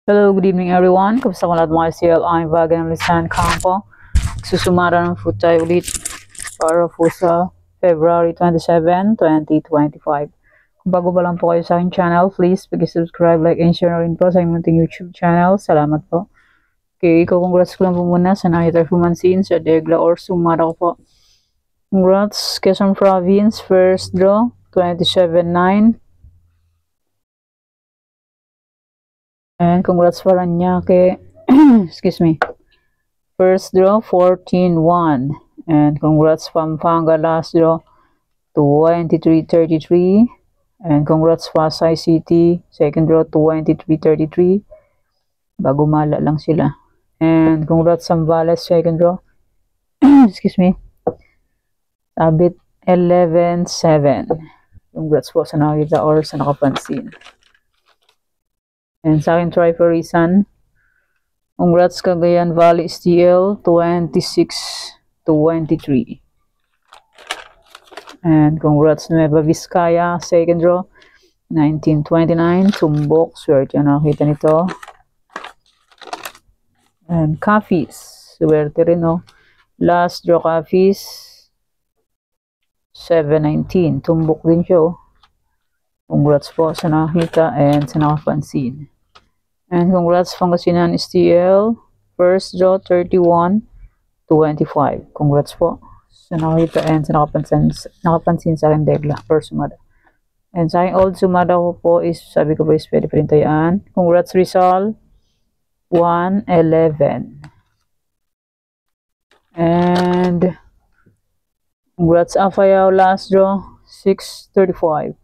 Hello, good evening everyone. Kamusta ko lahat mga SL? I'm Vagan Lisan Campo. Susumara ng food tayo ulit para po sa February 27, 2025. Kung bago pa lang po kayo sa aking channel, please subscribe, like, and share na rin po sa aking munting YouTube channel. Salamat po. Okay, congrats ko lang po muna sa nakita Fumansin sa Degla or Sumara ko po. Congrats, Quezon Province, first draw, 27-9. And congrats Paranaque, excuse me, first draw 14-1. And congrats Pampanga, last draw 23-33. And congrats Pasay City, second draw 23-33. Bago mala lang sila. And congrats Zambales, second draw excuse me, Abit 11-7. Congrats po sa nakita or sa nakapansin. And sa akin try for reason, congrats Cagayan Valley STL 26-23. And congrats Nueva Vizcaya, second draw 19-29. Tumbok, swerte ang nakita nito. And Cafis, swerte rin no. Last draw Cafis 7-19. Tumbok din siya. Congrats po sa nakita and sa nakapansin. And congrats Pangasinan STL, first draw 31-25. Congrats po sa nakita and sa nakapansin sa akin Degla or Sumada. And sa aking old Sumada ko po is, sabi ko po is pwede pa rin tayaan. Congrats Rizal, 1-11. And congrats Afayao, last draw 6-35.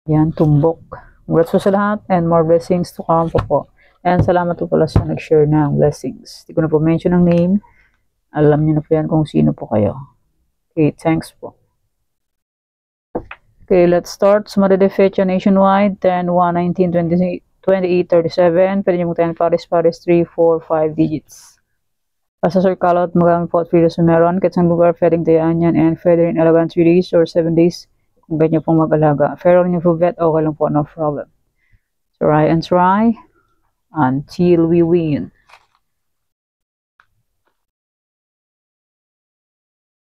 Yan, tumbok. Congrats po sa lahat and more blessings to come po. And salamat po pala sa nag-share ng blessings. Hindi ko na po mention ang name. Alam niyo na po yan kung sino po kayo. Okay, thanks po. Okay, let's start. Sumada de fecha nationwide, 10-1-19-28-37. Pwede niyo magtayan pares 3, 4, 5 digits. Basta sir kalot, magamit po at videos na meron. Kahit sa lugar, pwedeng tayaan yan and pwede rin alagaan 3 days or 7 days. Kung ganyan pong mag-alaga. Pero rin yung vet, okay lang po, no problem. Try and try until we win.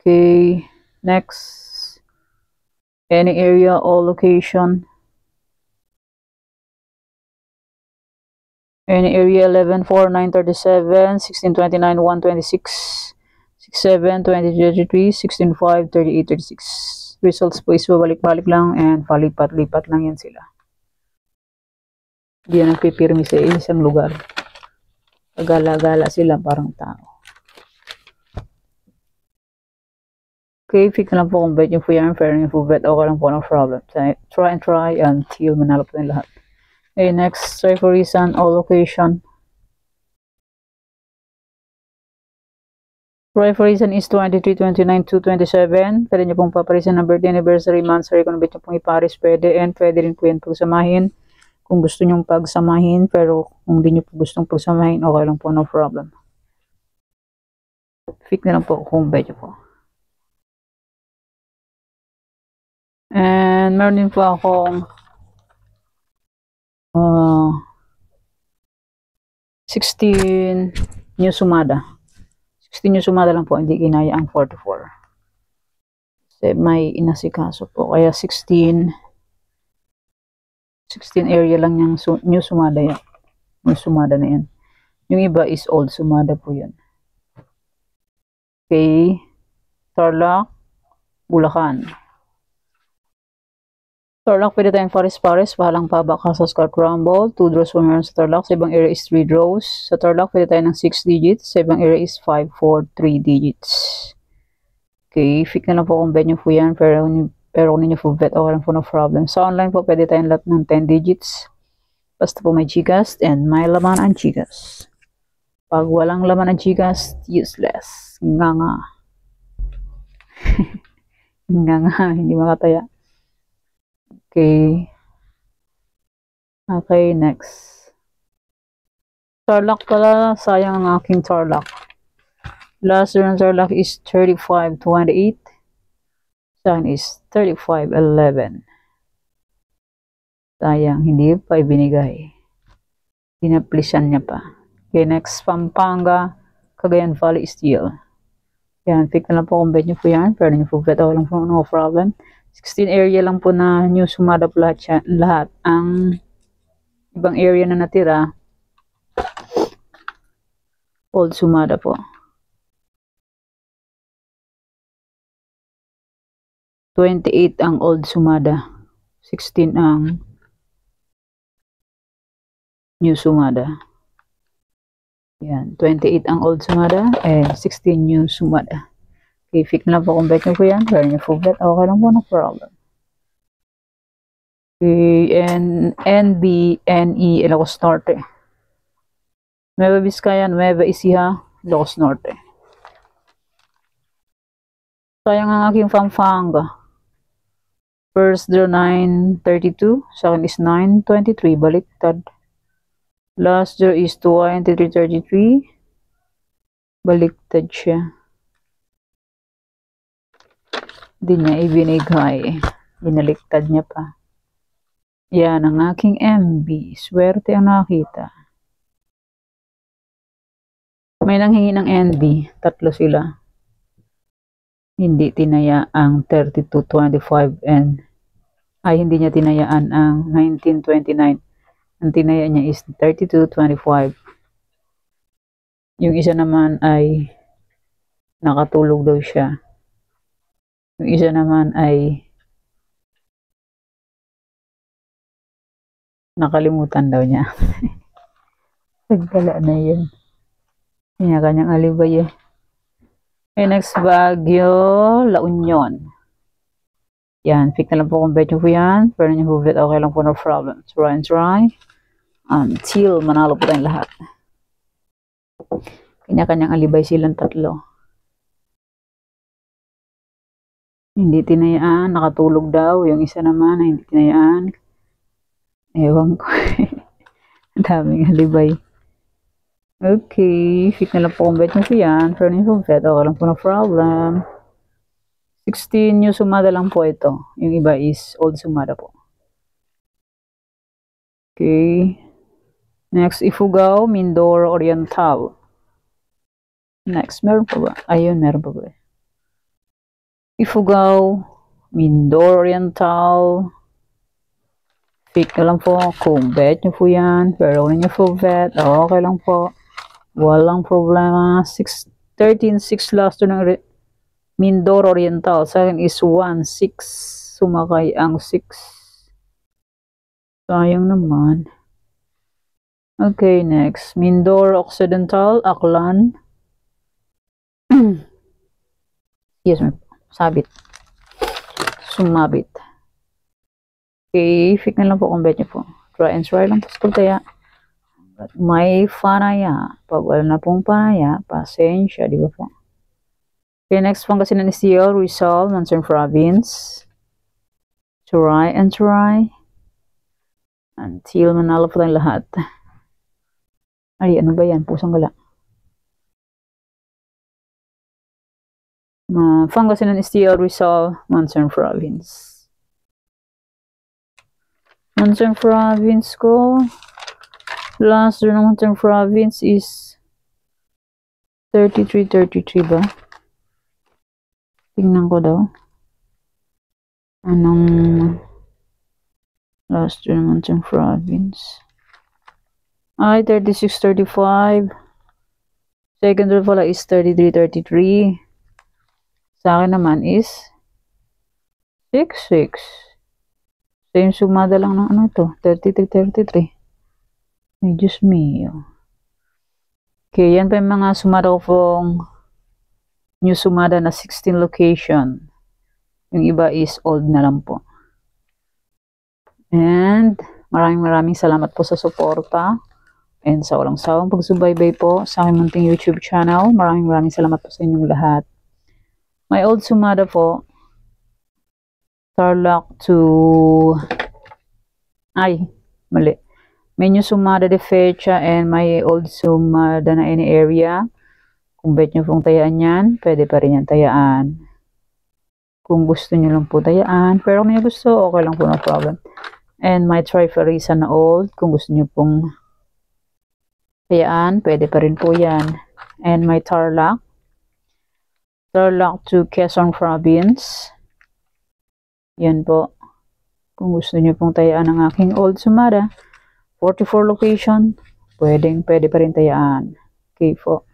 Okay, next. Any area or location. Any area 11-4-9-37, 16-29, 1-26, 6-7, 20-33, 16-5, 38-36. Results po is babalik-balik lang and palipat-lipat lang yan sila. Hindi yan nagpipirmi sa isang lugar. Pagala-gala sila parang tao. Okay, pick na lang po kung bet yung po yan. Fair yung po bet. Okay lang po, no problem. Try and try until manalo po yung lahat. Okay, next. Try for reason or location. Try for reason is 23, 29, 2, 27. Pwede nyo pong paparisan ng birthday, anniversary, monthsary. Kung bet nyo pong iparis, pwede. And pwede rin po yan pagsamahin. Kung gusto nyo pagsamahin. Pero kung di nyo po gustong pagsamahin, okay lang po, no problem. Pick na lang po kung bet nyo po. And meron din po akong 16 new Sumada. 16 yung sumada lang po, hindi kinaya ang 44. Kasi may inasikaso po. Kaya 16 area lang yung new sumada yan. New sumada na yan. Yung iba is old sumada po yun. Okay. Tarlac, Bulacan. Tarlac, pwede tayong pares-pares. Pahalang pabak sa Scott Rumble. 2 draws po meron sa Tarlac. Sa ibang area is 3 draws. Sa Tarlac, pwede tayo ng 6 digits. Sa ibang area is 5, 4, 3 digits. Okay, pick na lang po kung bet nyo po yan. Pero kung ninyo po bet, okay lang po, no problem. Sa online po, pwede tayong lahat ng 10 digits. Basta po may Gcash and may laman ang Gcash. Pag walang laman ang Gcash, useless. Nga. Nga, hindi makataya. Okay. Okay, next. Tarlac pala. Sayang ang aking Tarlac. Last round Tarlac is 35-28. Sa akin is 35-11. Sayang, hindi pa ibinigay. Dinaplisan niya pa. Okay, next, Pampanga, Cagayan Valley Steel. Yan, pick na lang po kung bet nyo po yan. Pwede nyo po bet, okay lang po, no problem. 16 area lang po na new sumada po lahat. Ang ibang area na natira, old sumada po. 28 ang old sumada. 16 ang new sumada. Yan, 28 ang old sumada and 16 new sumada. Okay, pick na lang po kung bet nyo po yan. Pwede nyo po bet, okay lang po, no problem. Okay, and NB, NE, Ilocos Norte. Nueva Vizcaya, Nueva Ecija, Ilocos Norte. Sayang ang aking Pampanga. First draw 932, second is 923, baliktad. Last draw is 2333, baliktad siya. Hindi niya ibinigay, binaliktad niya pa. Yan ang aking MB, swerte ang nakita. May nanghingi ng NB, tatlo sila. Hindi tinaya ang 3225 and hindi niya tinayaan ang 1929. Ang tinaya niya is 3225. Yung isa naman ay nakatulog daw siya. Yung isa naman ay nakalimutan daw niya. Nagkala na yun. Kanya-kanyang alibay eh. Okay, next, Baguio, La Union. Yan, pick na lang po kung bet nyo po yan. Pero nyo po bet, okay lang po, no problem. Try and try. Until manalo po tayong lahat. Kanya-kanyang alibay silang tatlo. Hindi tinayaan, nakatulog daw. Yung isa naman ay hindi tinayaan. Ewan ko. Ang daming alibay. Okay, fit na lang po kung bet nyo po yan. Pero nyo po bet, okay lang po, no problem. 16 new sumada lang po ito. Yung iba is old sumada po. Okay. Next, Ifugao, Mindoro, Oriental. Next, meron pa ba? Ayun, meron pa ba? Ifugao, Mindoro, Oriental. Pick na lang po kung bet nyo po yan. Pero kung nyo po bet, okay lang po. Walang problema. 13-6 last to ng Mindoro Oriental. Sa akin is 1-6. Sumakay ang 6. Sayang naman. Okay, next. Mindoro Occidental, Aklan. Yes, sabit. Sumabit. Okay, pick na lang po kung bet nyo po. Try and try lang po sa pagtaya. May panaya. Pag wala na pong panaya, pasensya, di ba po? Okay, next, Pangasinan Steel, Rizal, Monsoon Province. Try and try. Until manalo po tayong lahat. Ay, ano ba yan? Pusang gala. Pangasinan Steel, Rizal, Monsoon Province. Monsoon Province ko. Last draw ng Monsoon Province is 33-33 ba? Tingnan ko daw. Anong last draw ng Monsoon Province? Ay, 36-35. Second draw pala is 33-33. Sa akin naman is 6-6. Same sumada lang ng ano ito. 33-33. Ay, Diyos mio. Okay, yan pa yung mga sumada ko pong new sumada na 16 location. Yung iba is old na lang po. And maraming salamat po sa suporta. And sa walang sawang pagsubaybay po sa aking munting YouTube channel. Maraming salamat po sa inyong lahat. May old sumada po. Tarlac to... Ay, mali. May new sumada de fecha and may old sumada na any area. Kung bet nyo pong tayaan yan, pwede pa rin yan tayaan. Kung gusto nyo lang po tayaan. Pero kung nyo gusto, okay lang po, no problem. And may Trifarisan na old. Kung gusto nyo pong Ayan, pwede pa rin po yan. And may Tarlac. Tarlac to Quezon Province. Yan po. Kung gusto niyo pong tayaan ang aking Old Sumada, 44 location, pwede pa rin tayaan. Okay po.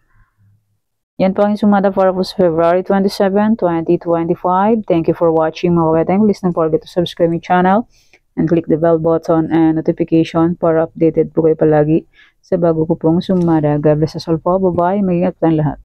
Yan po ang Sumada para po sa February 27, 2025. Thank you for watching mga kabeteng. Please don't forget to subscribe my channel and click the bell button and notification para updated po kayo palagi sa bago ko pong Sumada. God bless us all po. Bye-bye. Mag-ingat po tayong lahat.